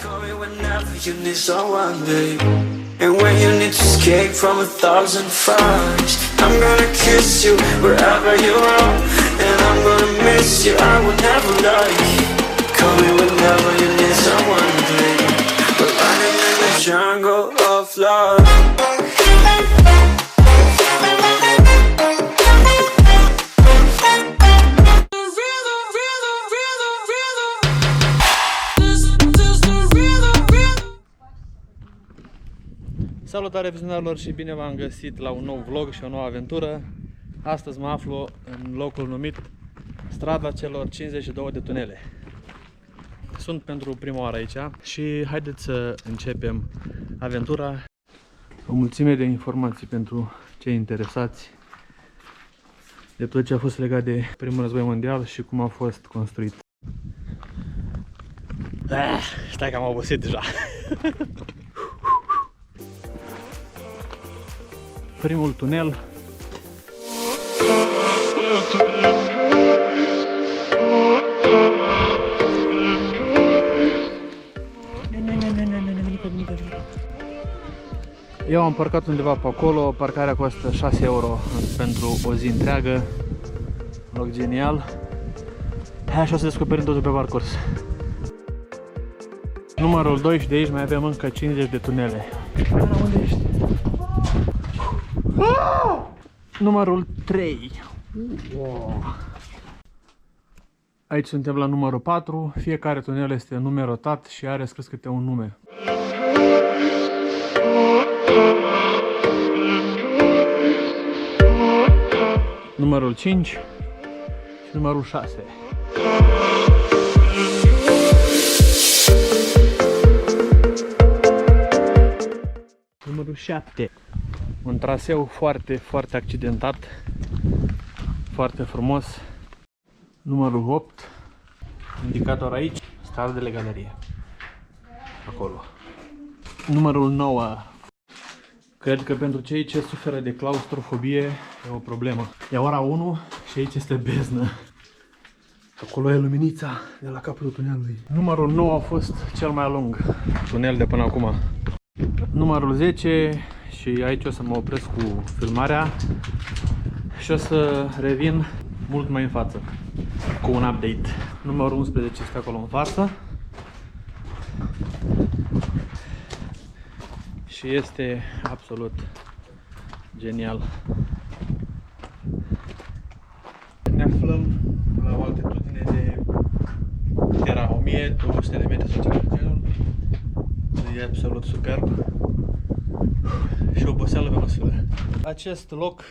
Call me whenever you need someone, babe. And when you need to escape from 1,000 fires, I'm gonna kiss you wherever you are. And I'm gonna miss you, I will never lie. Call me whenever you need someone, babe. We're running in the jungle of love. Salutare vizionarilor și bine v-am găsit la un nou vlog și o nouă aventură. Astăzi mă aflu în locul numit Strada celor 52 de tunele. Sunt pentru prima oară aici și haideți să începem aventura. O mulțime de informații pentru cei interesați de tot ce a fost legat de Primul Război Mondial și cum a fost construit. Stai că am obosit deja. Primul tunel. Eu am parcat undeva pe acolo, parcarea costă 6 euro pentru o zi întreagă. Loc genial. Hai așa să descoperim totul pe parcurs. Numărul 2 și de aici mai avem încă 50 de tunele. Unde ești? Numărul 3. Aici suntem la numărul 4. Fiecare tunel este numerotat și are scris câte un nume. Numărul 5 și numărul 6. Numărul 7. Un traseu foarte accidentat, foarte frumos. Numărul 8, indicator aici, stradă de galerie. Acolo. Numărul 9. Cred că pentru cei ce suferă de claustrofobie e o problemă. E ora 1 și aici este beznă. Acolo e luminița de la capătul tunelului. Numărul 9 a fost cel mai lung tunel de până acum. Numărul 10. Și aici o să mă opresc cu filmarea și o să revin mult mai în față cu un update. Numărul 11 este acolo în față și este absolut genial. Ne aflăm la o altitudine de era 1200 de metri sau ceva de genul. E absolut superb. Și oboseală pe măsură. Acest loc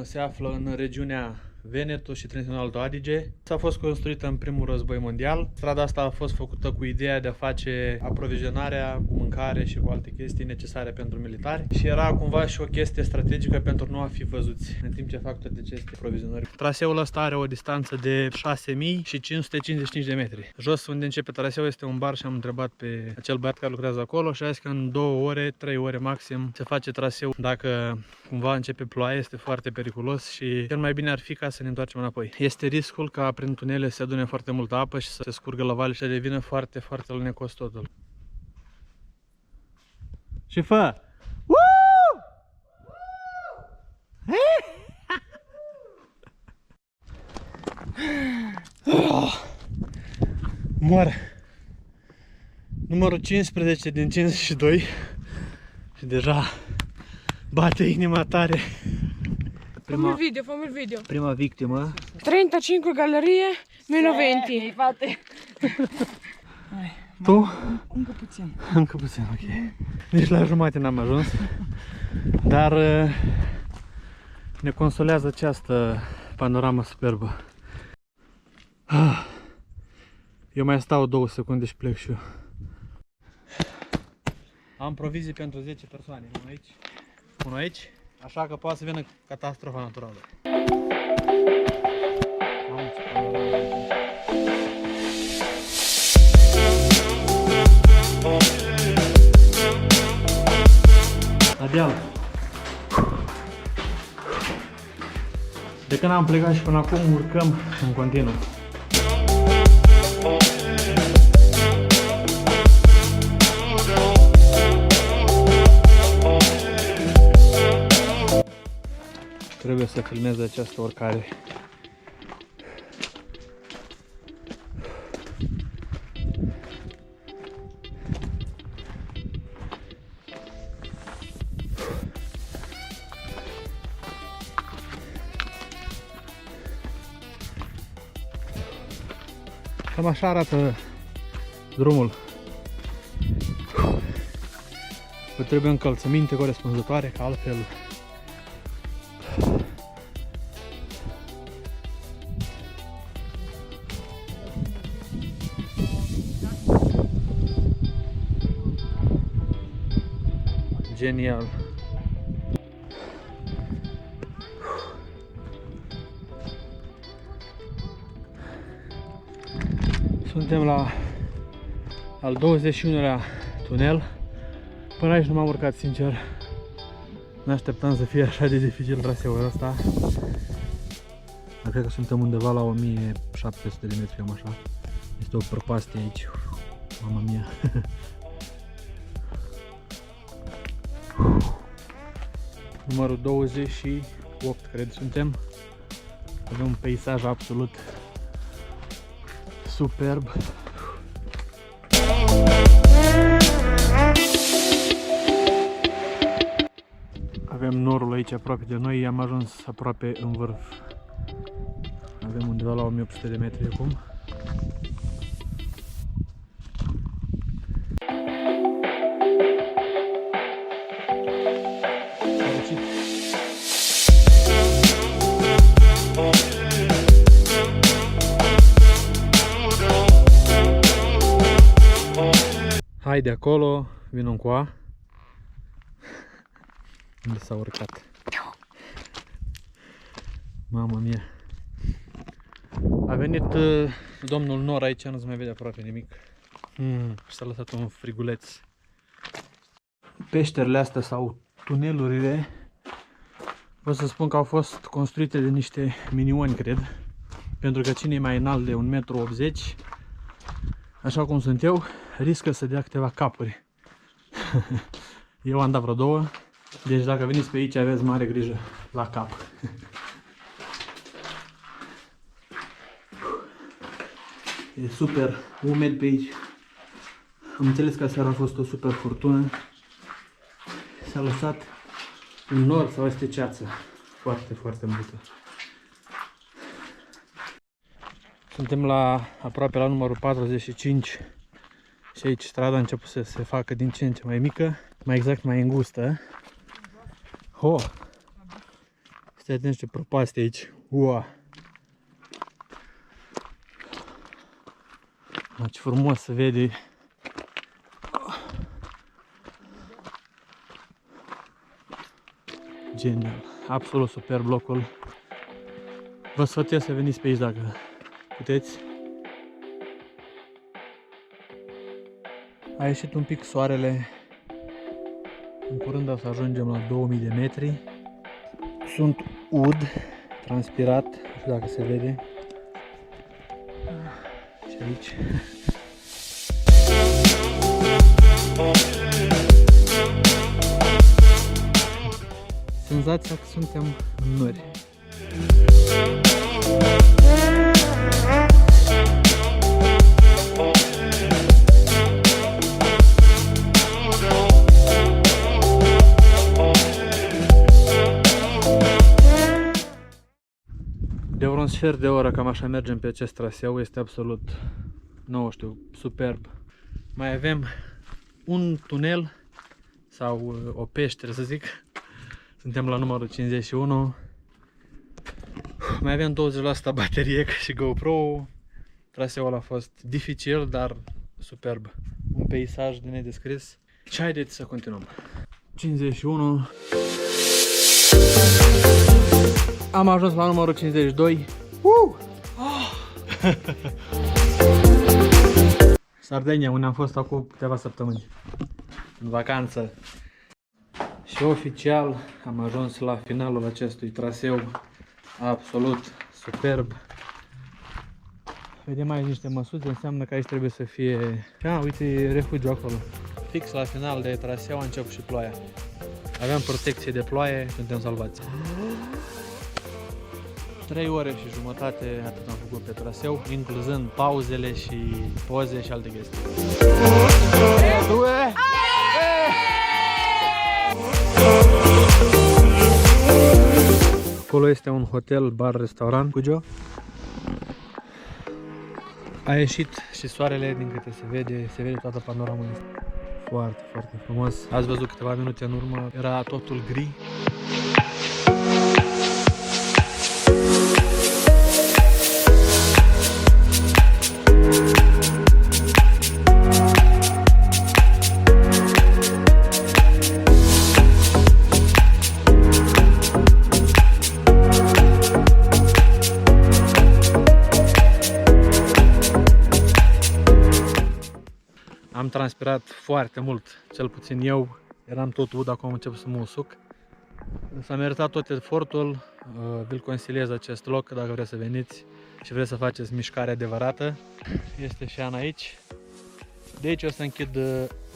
se află în regiunea Veneto și Trentino Alto Adige. S-a fost construită în Primul Război Mondial. Strada asta a fost făcută cu ideea de a face aprovizionarea cu mâncare și cu alte chestii necesare pentru militari și era cumva și o chestie strategică pentru nu a fi văzuți în timp ce fac toate aceste aprovizionări. Traseul ăsta are o distanță de 6555 de metri. Jos unde începe traseul este un bar și am întrebat pe acel băiat care lucrează acolo și a zis că în 2 ore, 3 ore maxim se face traseu. Dacă cumva începe ploaia este foarte periculos și cel mai bine ar fi ca să ne întoarcem înapoi. Este riscul ca prin tunele să se adune foarte multă apă și să se scurgă la vale și să devină foarte lunecos totul. Ce fă? Mor. Numărul 15 din 52 și deja bate inima tare. Fammi il video. Prima victimă. 35 galerie, meno 20. Fate. Tu? Încă puțin. Încă puțin, ok. Nici la jumate n-am ajuns. Dar ne consolează această panoramă superbă. Eu mai stau 2 secunde și plec și eu. Am provizii pentru 10 persoane. Unul aici. Așa că poate să vină catastrofa naturală. La deal. De când am plecat și până acum urcăm în continuu. Trebuie să filmez această urcare. Cam așa arată drumul. Vă trebuie încălțăminte corespunzătoare, că altfel genial. Suntem la al 21-lea tunel. Până aici nu m-am urcat, sincer. Ne așteptam să fie așa de dificil traseul ăsta. Dar cred că suntem undeva la 1700 de metri, cam așa. Este o prăpastie aici. Mama mia. Numărul 28, cred, suntem. Avem un peisaj absolut superb. Avem norul aici aproape de noi, am ajuns aproape în vârf. Avem undeva la 1800 de metri acum. Hai de acolo, vin încoa. Unde s-a urcat? Mamma mia! A venit domnul Nor aici, nu se mai vede aproape nimic. S-a lăsat un friguleț. Peșterile astea sau tunelurile, vă să spun că au fost construite de niște minioni, cred. Pentru că cine e mai înalt de 1,80 m, așa cum sunt eu, riscă să dea câteva capuri. Eu am dat vreo 2. Deci dacă veniți pe aici, aveți mare grijă la cap. E super umed pe aici. Am înțeles că aseară a fost o super furtună. S-a lăsat un nor sau este ceață. Foarte, foarte multă. Suntem la aproape la numărul 45. Și aici strada a început să se facă din ce în ce mai mică. Mai exact mai îngustă. Oh! Stai atent ce prăpaste aici. Ua! Ce frumos se vede. Genial. Absolut superb locul. Vă sfătuiesc să veniți pe aici dacă puteți. A ieșit un pic soarele. În curând o să ajungem la 2000 de metri. Sunt ud, transpirat, nu știu dacă se vede. Și aici. Senzația că suntem în nori. De vreo sfert de oră cam așa mergem pe acest traseu, este absolut, nu știu, superb. Mai avem un tunel sau o peșteră, să zic. Suntem la numărul 51. Mai avem 20% baterie ca și GoPro. Traseul a fost dificil, dar superb. Un peisaj de nedescris. Și haideți să continuăm. 51. Am ajuns la numărul 52. Sardenia, unde am fost acum câteva săptămâni. În vacanță. Și oficial am ajuns la finalul acestui traseu. Absolut superb. Vedem aici niște măsuțe, înseamnă că aici trebuie să fie... uite refugiu acolo. Fix la final de traseu a început și ploaia. Aveam protecție de ploaie, suntem salvați. 3 ore și jumătate atât am făcut pe traseu, incluzând pauzele și poze și alte chestii. Acolo este un hotel, bar, restaurant, Cujo. A ieșit și soarele, din câte se vede toată panorama asta. Foarte, foarte frumos. Ați văzut câteva minute în urmă, era totul gri. Am transpirat foarte mult, cel puțin eu. Eram tot ud, acum încep să mă usuc. S-a meritat tot efortul, vi-l consiliez acest loc dacă vreți să veniți și vreți să faceți mișcare adevărată. Este și Ana aici. De aici o să închid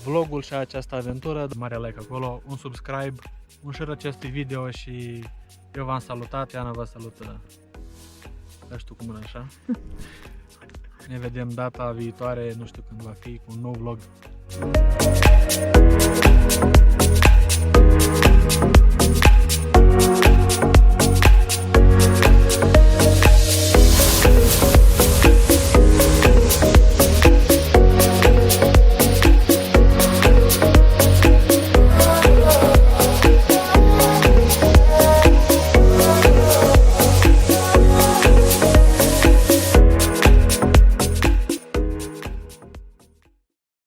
vlogul și această aventură. Mare like acolo, un subscribe, un share acestui video și eu v-am salutat, Ana vă salută. Da, știu cum e așa. Ne vedem data viitoare, nu știu când va fi, cu un nou vlog.